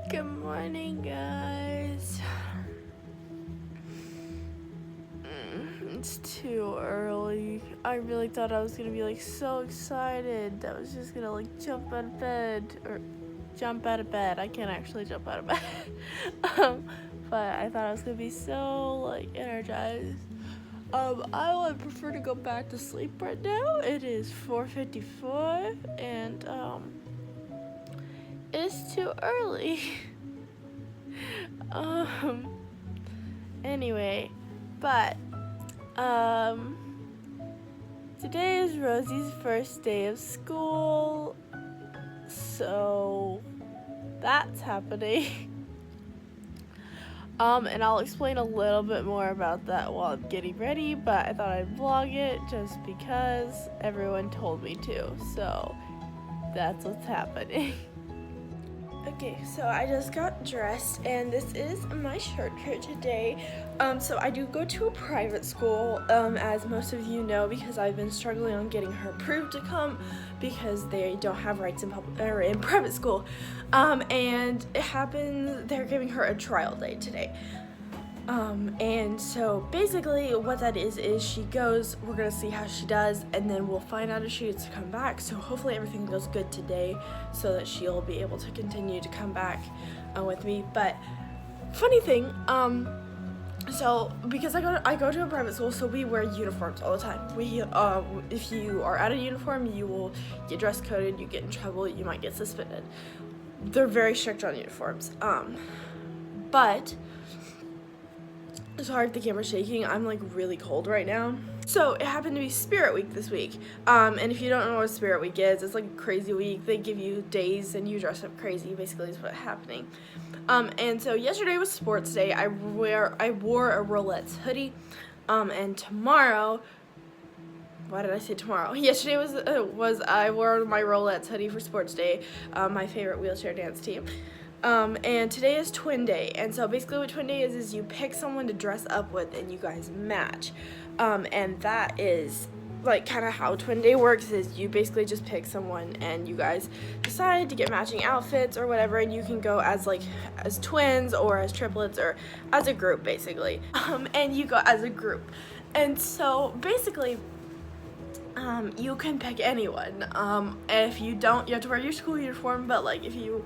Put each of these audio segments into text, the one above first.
Good morning, guys. It's too early. I really thought I was gonna be like so excited that I was just gonna like jump out of bed. I can't actually jump out of bed. But I thought I was gonna be so like energized. I would prefer to go back to sleep right now. It is 4:54 and it's too early. Anyway, but today is Rosie's first day of school, so that's happening. And I'll explain a little bit more about that while I'm getting ready, but I thought I'd vlog it just because everyone told me to, so that's what's happening. Okay, so I just got dressed, and this is my shirt for today. So I do go to a private school, as most of you know, because I've been struggling on getting her approved to come because they don't have rights in private school. And it happens they're giving her a trial day today. And so basically what that is she goes, we're gonna see how she does, and then we'll find out if she gets to come back. So hopefully everything goes good today so that she'll be able to continue to come back with me. But funny thing, so because I go to a private school, so we wear uniforms all the time. We if you are out of uniform, you will get dress coded, you get in trouble, you might get suspended. They're very strict on uniforms. But sorry if the camera's shaking, I'm like really cold right now. So it happened to be Spirit Week this week. And if you don't know what Spirit Week is, it's like a crazy week. They give you days and you dress up crazy, basically is what's happening. And so yesterday was sports day. I wore a Rolettes hoodie. And tomorrow, why did I say tomorrow? Yesterday was I wore my Rolettes hoodie for sports day, my favorite wheelchair dance team. And today is twin day, and so basically what twin day is you pick someone to dress up with and you guys match. And that is like kind of how twin day works, is you basically just pick someone and you guys decide to get matching outfits or whatever, and you can go as twins or as triplets or as a group basically. And you go as a group. And so basically you can pick anyone. And if you don't, you have to wear your school uniform, but like if you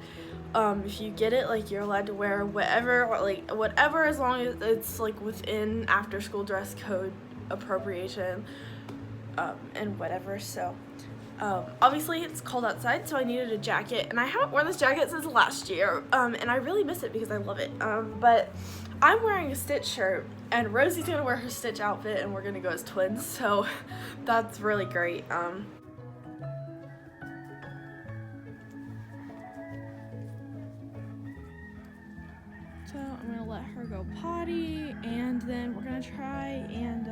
get it, like you're allowed to wear whatever, as long as it's like within after school dress code appropriation, and whatever. So obviously it's cold outside, so I needed a jacket, and I haven't worn this jacket since last year, and I really miss it because I love it. But I'm wearing a Stitch shirt, and Rosie's gonna wear her Stitch outfit, and we're gonna go as twins, so that's really great. So I'm gonna let her go potty, and then we're gonna try and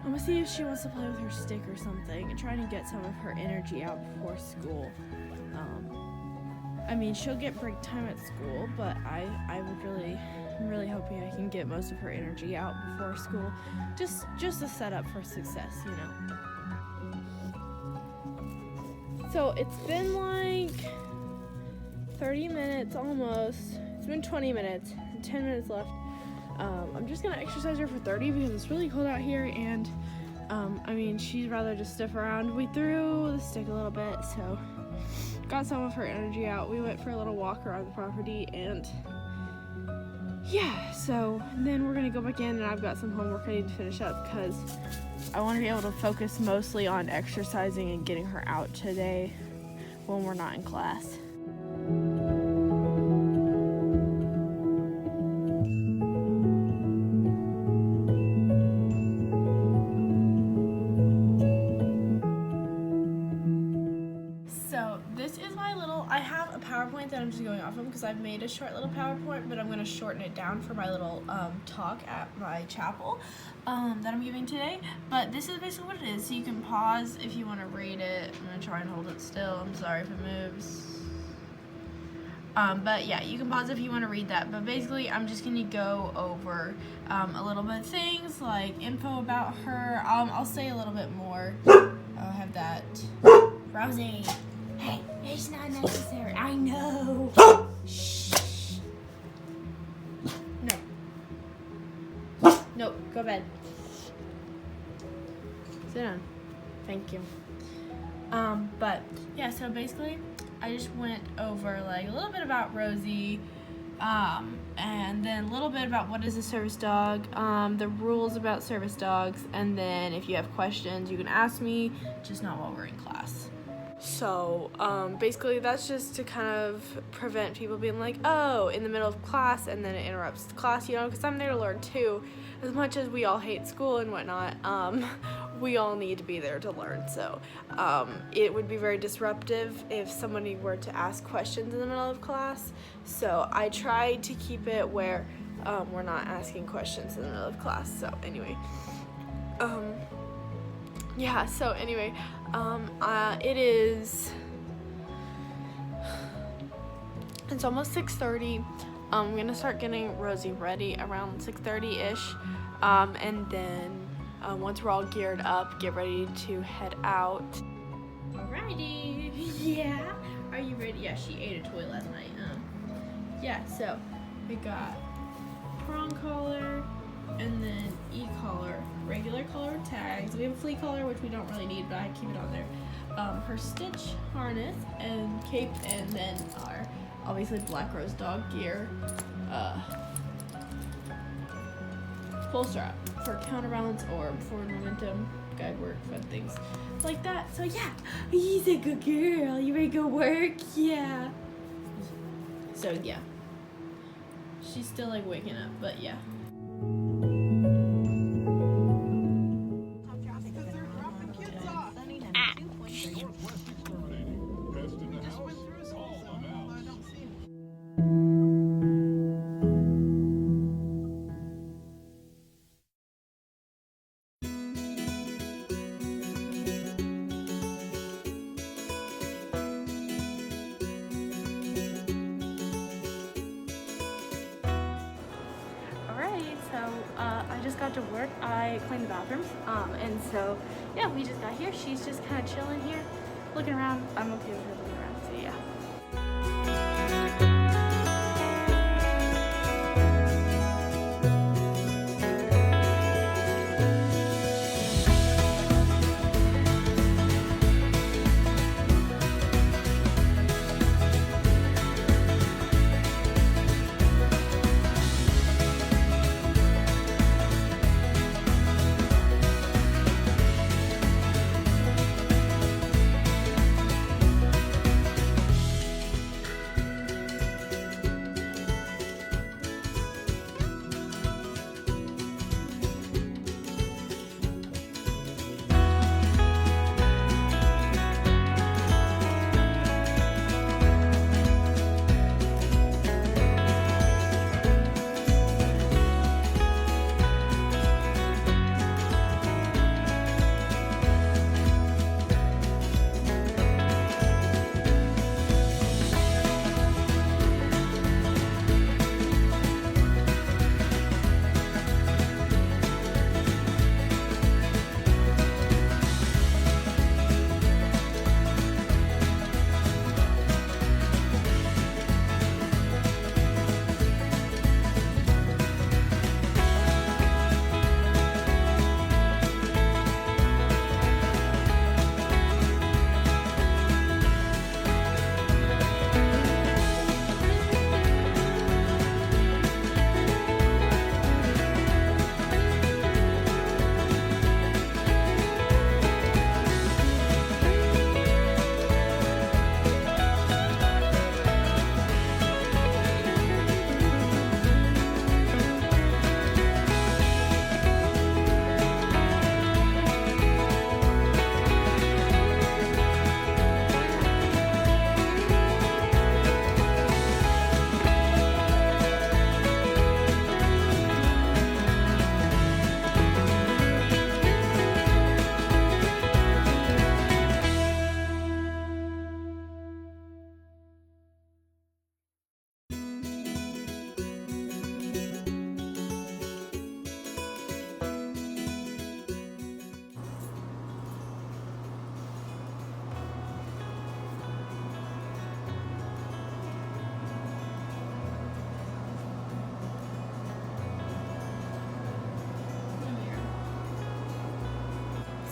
I'm gonna see if she wants to play with her stick or something and trying to get some of her energy out before school. I mean, she'll get break time at school, but I'm really hoping I can get most of her energy out before school, just a setup for success, you know. So it's been like 30 minutes almost. It's been 20 minutes, 10 minutes left. I'm just gonna exercise her for 30 because it's really cold out here, and I mean, she'd rather just stiff around. We threw the stick a little bit, so got some of her energy out. We went for a little walk around the property, and yeah, so then we're gonna go back in, and I've got some homework I need to finish up because I want to be able to focus mostly on exercising and getting her out today when we're not in class. I have a PowerPoint that I'm just going off of because I've made a short little PowerPoint, but I'm going to shorten it down for my little talk at my chapel that I'm giving today. But this is basically what it is. So you can pause if you want to read it. I'm going to try and hold it still. I'm sorry if it moves. But yeah, you can pause if you want to read that. But basically, I'm just going to go over a little bit of things like info about her. I'll say a little bit more. I'll have that. Rosie. Hey, it's not necessary. I know. Shh. No. No, go to bed. Sit down. Thank you. But yeah, so basically I just went over like a little bit about Rosie, and then a little bit about what is a service dog, the rules about service dogs, and then if you have questions you can ask me, just not while we're in class. So basically that's just to kind of prevent people being like, oh, in the middle of class, and then it interrupts the class, you know, because I'm there to learn too. As much as we all hate school and whatnot, we all need to be there to learn. So it would be very disruptive if somebody were to ask questions in the middle of class. So I tried to keep it where we're not asking questions in the middle of class. So anyway, yeah, so anyway, it's almost 6:30. I'm gonna start getting Rosie ready around 6:30-ish, and then once we're all geared up, get ready to head out. Alrighty, yeah. Are you ready? Yeah, she ate a toy last night. Yeah. So we got prong collar, and then e-collar, regular collar with tags. We have a flea collar, which we don't really need, but I keep it on there. Her stitch harness and cape, and then our obviously black rose dog gear, full strap for counterbalance or forward momentum, guide work, fun things like that. So yeah, he's a good girl. You ready to go work? Yeah. So yeah, she's still like waking up, but yeah. I just got to work. I cleaned the bathrooms, and so yeah, we just got here. She's just kind of chilling here, looking around. I'm okay with her looking around, so yeah.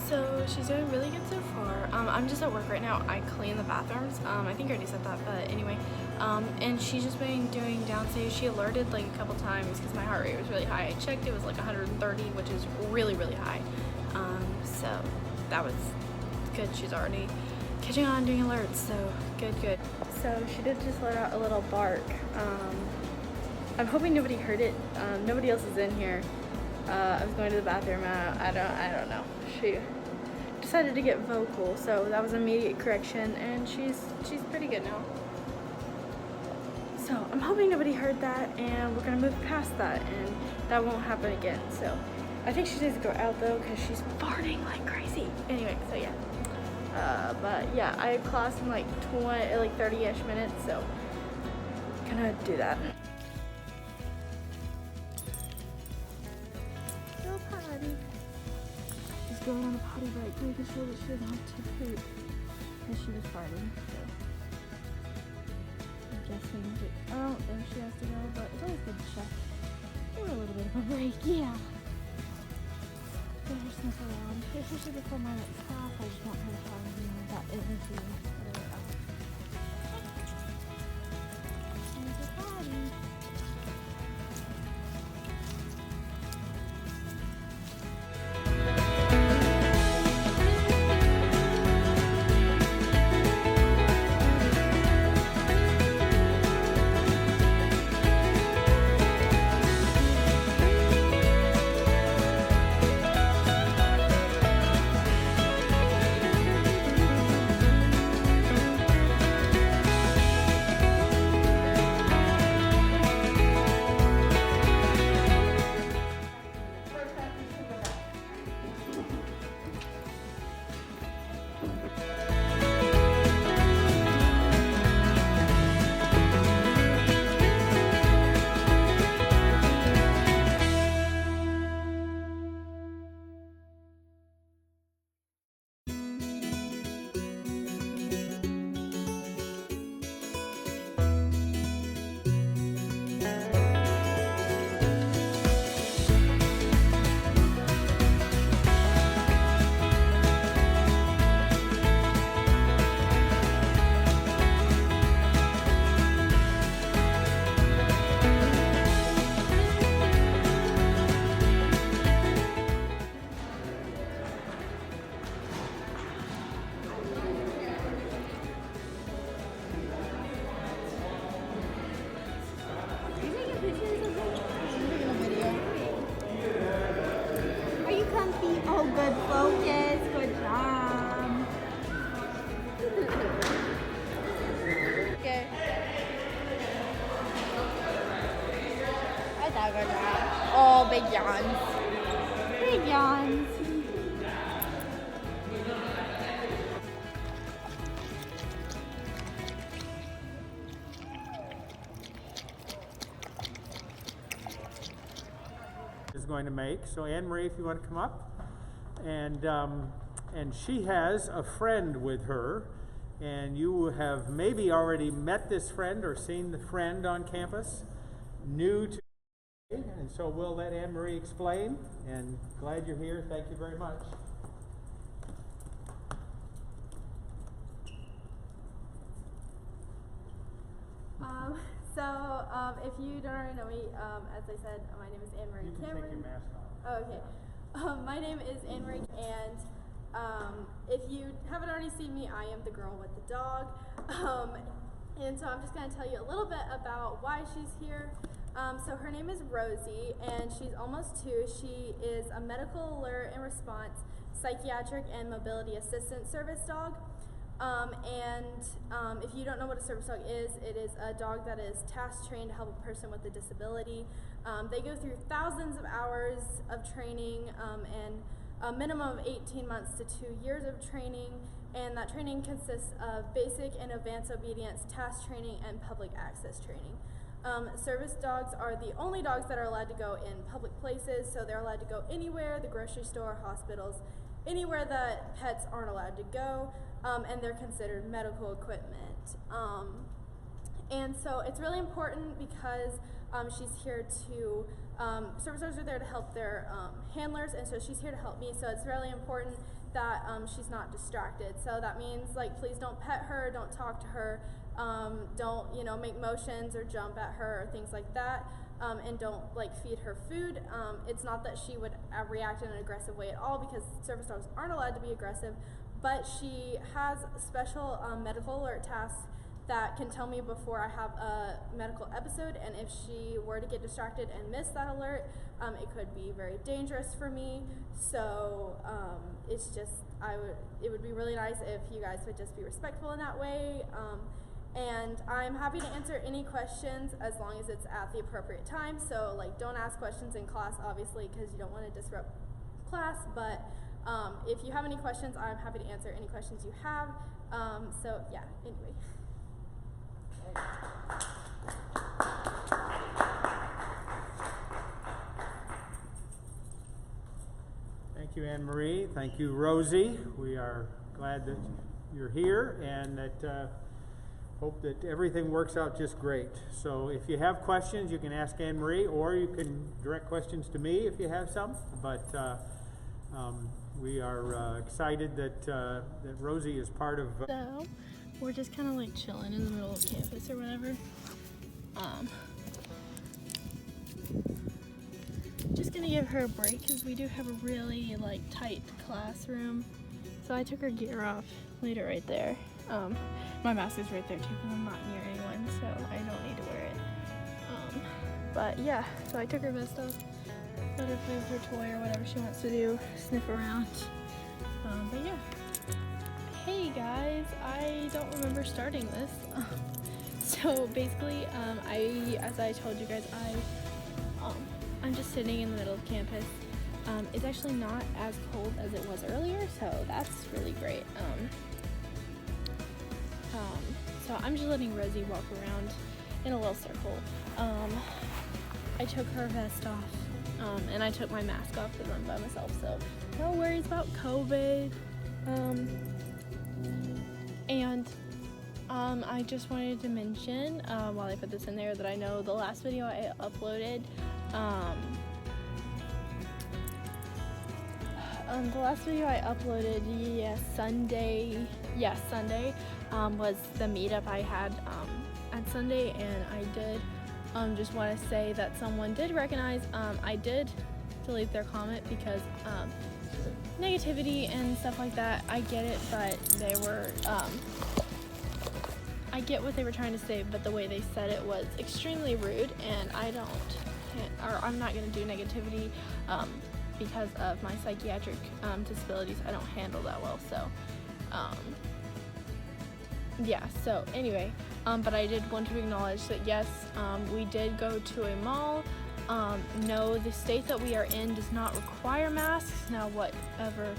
So she's doing really good so far. I'm just at work right now. I clean the bathrooms. I think I already said that, but anyway. And she's just been doing downstairs. She alerted like a couple times because my heart rate was really high. I checked, it was like 130, which is really, really high. So that was good. She's already catching on, doing alerts, so good. So she did just let out a little bark. I'm hoping nobody heard it. Nobody else is in here. I was going to the bathroom. I don't know. She decided to get vocal, so that was immediate correction, and she's pretty good now. So I'm hoping nobody heard that, and we're gonna move past that, and that won't happen again. So I think she needs to go out though, because she's farting like crazy. Anyway, so yeah. But yeah, I have class in like 30-ish minutes, so gonna do that. Go potty. She's going on a potty break, making sure that she doesn't have to poop because she was farting. So I'm guessing that I don't think she has to go, but it's always good to check. Give her a little bit of a break, yeah. Let her sniff around, especially before my next class. I just want her to have that energy. There's her body. Oh, good focus. Good job. Okay. I thought good job. Oh, big yawns. Big yawns. Is going to make. So Anne Marie, if you want to come up. And she has a friend with her, and you have maybe already met this friend or seen the friend on campus, new to, and so we'll let Anne Marie explain, and glad you're here. Thank you very much. If you don't already know me, as I said, my name is Anne Marie Cameron. Take your mask off. Oh, okay. My name is Anne Marie, and if you haven't already seen me, I am the girl with the dog. And so I'm just going to tell you a little bit about why she's here. So her name is Rosie, and she's almost 2. She is a medical alert and response, psychiatric and mobility assistance service dog. If you don't know what a service dog is, it is a dog that is task trained to help a person with a disability. They go through thousands of hours of training and a minimum of 18 months to 2 years of training, and that training consists of basic and advanced obedience, task training, and public access training. Service dogs are the only dogs that are allowed to go in public places, so they're allowed to go anywhere, the grocery store, hospitals, anywhere that pets aren't allowed to go, and they're considered medical equipment. And so it's really important because she's here to, service dogs are there to help their handlers, and so she's here to help me, so it's really important that she's not distracted. So that means, like, please don't pet her, don't talk to her, don't, you know, make motions or jump at her or things like that, and don't, like, feed her food. It's not that she would react in an aggressive way at all, because service dogs aren't allowed to be aggressive, but she has special medical alert tasks that can tell me before I have a medical episode, and if she were to get distracted and miss that alert, it could be very dangerous for me. So it's just, it would be really nice if you guys would just be respectful in that way. And I'm happy to answer any questions as long as it's at the appropriate time. So, like, don't ask questions in class, obviously, because you don't want to disrupt class, but if you have any questions, I'm happy to answer any questions you have. So yeah, anyway. Thank you, Anne Marie. Thank you, Rosie. We are glad that you're here, and that hope that everything works out just great. So if you have questions, you can ask Anne Marie, or you can direct questions to me if you have some. But we are excited that Rosie is part of. So we're just kind of like chilling in the middle of campus or whatever. Just gonna give her a break because we do have a really like tight classroom. So I took her gear off, laid it right there. My mask is right there too because I'm not near anyone, so I don't need to wear it. But yeah, so I took her vest off, let her play with her toy or whatever she wants to do, sniff around. But yeah. Hey guys, I don't remember starting this. So basically, as I told you guys, I'm just sitting in the middle of campus. It's actually not as cold as it was earlier, so that's really great. So I'm just letting Rosie walk around in a little circle. I took her vest off, and I took my mask off because I'm by myself, so no worries about COVID. And I just wanted to mention, while I put this in there, that I know the last video I uploaded, Sunday, was the meetup I had at Sunday, and I did just want to say that someone did recognize, I did delete their comment because negativity and stuff like that, I get it, but they were, I get what they were trying to say, but the way they said it was extremely rude, and I'm not going to do negativity because of my psychiatric disabilities. I don't handle that well, so yeah, so anyway, but I did want to acknowledge that yes, we did go to a mall. No, the state that we are in does not require masks. Now, whatever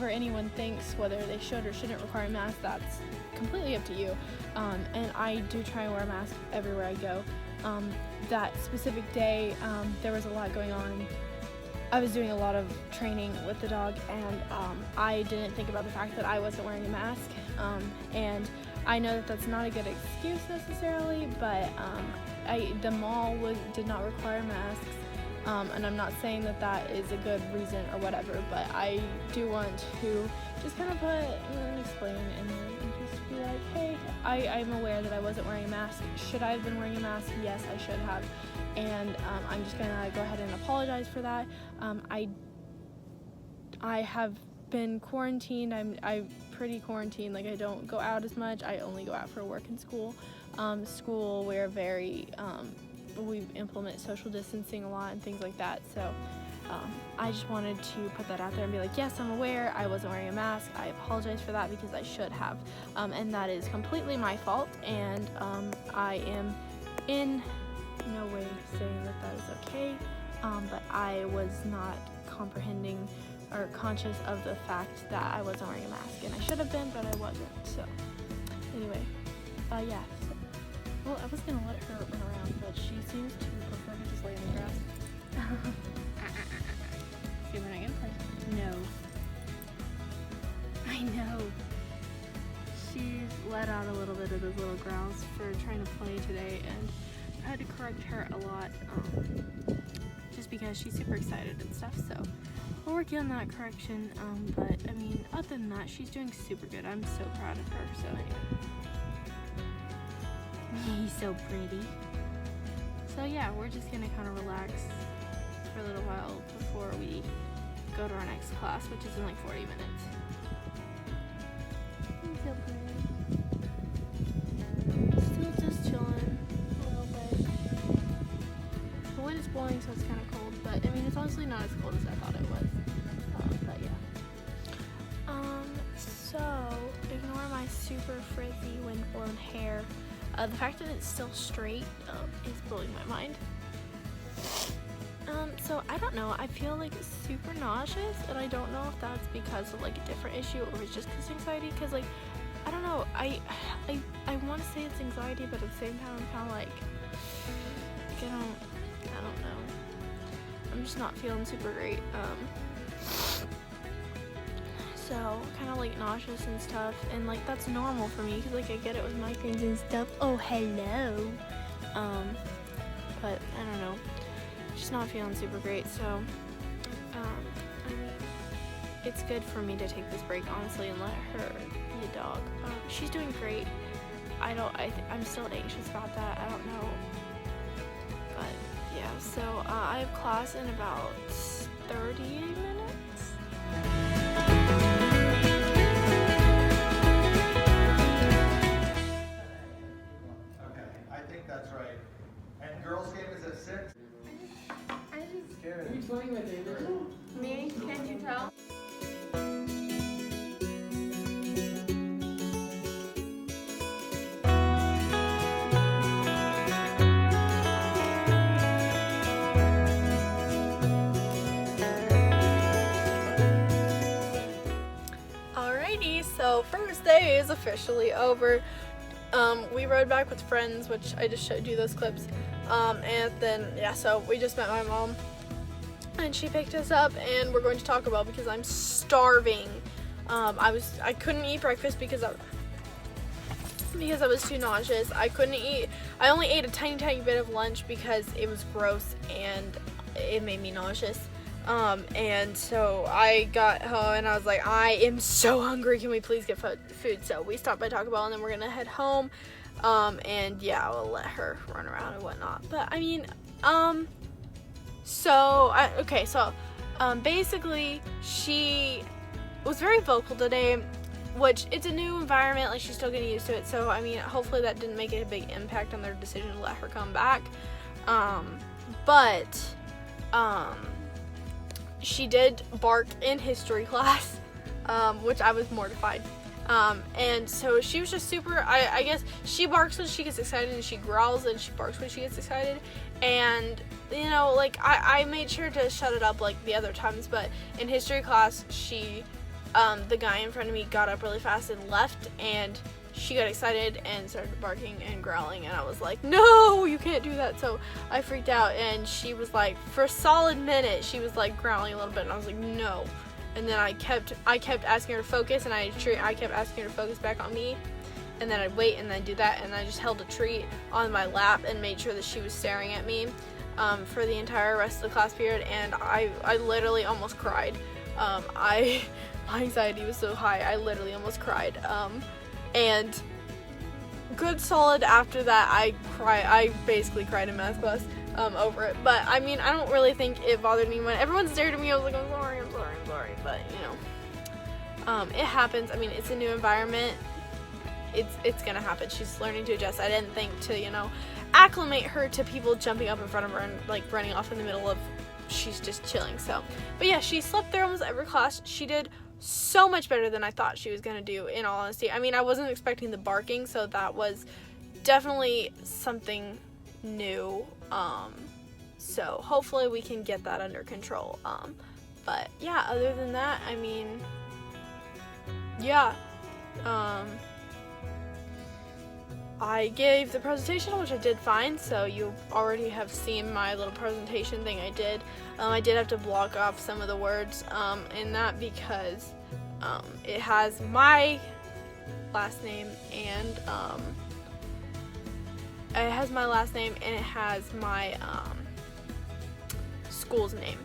anyone thinks, whether they should or shouldn't require masks, that's completely up to you. And I do try and wear a mask everywhere I go. That specific day, there was a lot going on. I was doing a lot of training with the dog, and I didn't think about the fact that I wasn't wearing a mask. And I know that that's not a good excuse necessarily, but the mall did not require masks, and I'm not saying that that is a good reason or whatever, but I do want to just kind of put and explain and just be like, hey, I'm aware that I wasn't wearing a mask. Should I have been wearing a mask? Yes, I should have, and I'm just gonna go ahead and apologize for that. I have been quarantined. I'm pretty quarantined. Like, I don't go out as much. I only go out for work and school. School, we're very, we implement social distancing a lot and things like that. So I just wanted to put that out there and be like, yes, I'm aware I wasn't wearing a mask. I apologize for that because I should have. And that is completely my fault. And I am in no way saying that that is okay. But I was not comprehending or conscious of the fact that I wasn't wearing a mask, and I should have been, but I wasn't. So anyway, yeah. So, well, I was gonna let her run around, but she seems to prefer to just lay in the grass. See, we're not gonna play. No. I know. She's let out a little bit of those little growls for trying to play today, and I had to correct her a lot, just because she's super excited and stuff. So we're working on that correction, but I mean, other than that, she's doing super good. I'm so proud of her. So anyway, he's so pretty. So yeah, we're just gonna kind of relax for a little while before we go to our next class, which is in like 40 minutes. He's so pretty. Still just chilling a little bit. The wind is blowing, so it's kind of cold, but I mean, it's honestly not as cold as I thought it was. But yeah. So ignore my super frizzy windblown hair. The fact that it's still straight is blowing my mind. So I don't know. I feel like super nauseous, and I don't know if that's because of like a different issue or it's just because anxiety. Because like I don't know. I want to say it's anxiety, but at the same time I'm kind of like I don't know. I'm just not feeling super great. So kind of like nauseous and stuff, and like that's normal for me because like I get it with migraines and stuff. Oh hello. But I don't know. Just not feeling super great. So I mean, it's good for me to take this break honestly and let her be a dog. She's doing great. I'm still anxious about that. I don't know. But yeah, so I have class in about 30 minutes. Okay, I think that's right. And girls' game is at 6? Are you playing with David? Me? Can't you tell? Alrighty, so first day is officially over. We rode back with friends, which I just showed you those clips. And then, yeah, so we just met my mom. And she picked us up, and we're going to Taco Bell because I'm starving. I couldn't eat breakfast because I was too nauseous. I couldn't eat. I only ate a tiny bit of lunch because it was gross and it made me nauseous. And so I got home and I was like, I am so hungry. Can we please get food? So we stopped by Taco Bell and then we're gonna head home. And yeah, we'll let her run around and whatnot. But I mean, basically she was very vocal today, which it's a new environment, like she's still getting used to it. So I mean, hopefully that didn't make a big impact on their decision to let her come back. She did bark in history class, which I was mortified. And so she was just super, I guess she barks when she gets excited and she growls and she barks when she gets excited. And, you know, like I made sure to shut it up like the other times, but in history class, the guy in front of me got up really fast and left, and she got excited and started barking and growling, and I was like, no, you can't do that. So I freaked out, and she was like, for a solid minute, she was like growling a little bit, and I was like, no. And then I kept asking her to focus, and I kept asking her to focus back on me, and then I'd wait and then do that, and I just held a treat on my lap and made sure that she was staring at me for the entire rest of the class period, and I literally almost cried. My anxiety was so high, I literally almost cried. And good solid after that, I basically cried in math class over it. But I mean, I don't really think it bothered me when everyone stared at me. I was like, I'm sorry. But you know, it happens. I mean, it's a new environment. It's gonna happen. She's learning to adjust. I didn't think to, you know, acclimate her to people jumping up in front of her and like running off in the middle of, she's just chilling. So, but yeah, she slept through almost every class. She did so much better than I thought she was gonna do, in all honesty. I mean, I wasn't expecting the barking, so that was definitely something new. So hopefully we can get that under control. But yeah, other than that, I mean, yeah. I gave the presentation, which I did fine, so you already have seen my little presentation thing I did. I did have to block off some of the words in that because it has my last name and it has my school's name.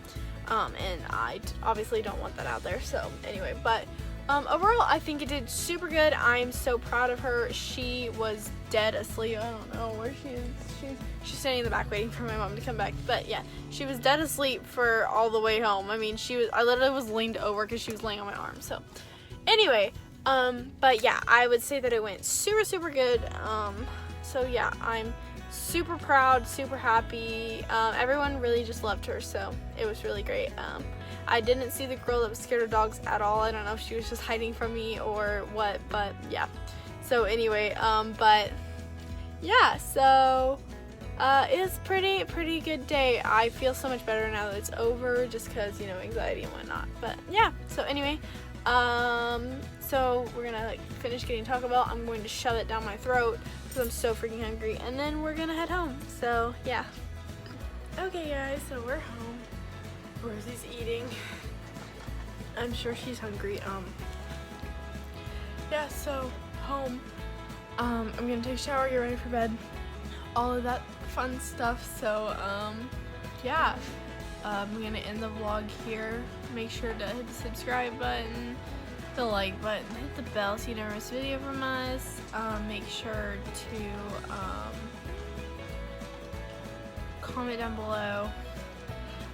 and I obviously don't want that out there. So anyway, but overall, I think it did super good. I'm so proud of her. She was dead asleep. I don't know where she is. She's standing in the back waiting for my mom to come back. But yeah, she was dead asleep for all the way home. I mean, I literally was leaned over because she was laying on my arm. So anyway, but yeah, I would say that it went super, super good. So yeah, I'm super proud, super happy. Everyone really just loved her, so it was really great. I didn't see the girl that was scared of dogs at all. I don't know if she was just hiding from me or what, but yeah. So anyway, but yeah, so it was pretty good day. I feel so much better now that it's over, just because, you know, anxiety and whatnot. But yeah, so anyway, so we're gonna like finish getting Taco Bell. I'm going to shove it down my throat because I'm so freaking hungry, and then we're gonna head home. So yeah. Okay guys, so we're home. Rosie's eating. I'm sure she's hungry. Yeah, so home. I'm gonna take a shower, get ready for bed, all of that fun stuff. So yeah, I'm gonna end the vlog here. Make sure to hit the subscribe button, the like button, hit the bell so you never miss a video from us. Make sure to comment down below.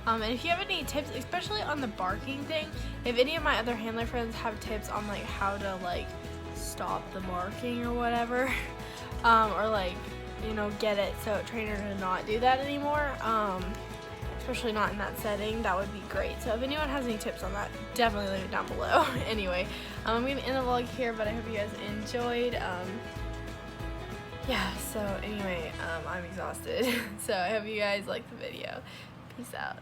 And if you have any tips, especially on the barking thing, if any of my other handler friends have tips on like how to like stop the barking or whatever, or like, you know, get it so a trainer to not do that anymore, especially not in that setting, that would be great. So if anyone has any tips on that, definitely leave it down below. Anyway, I'm gonna end the vlog here, but I hope you guys enjoyed. Yeah, so anyway, I'm exhausted. So I hope you guys liked the video. Peace out.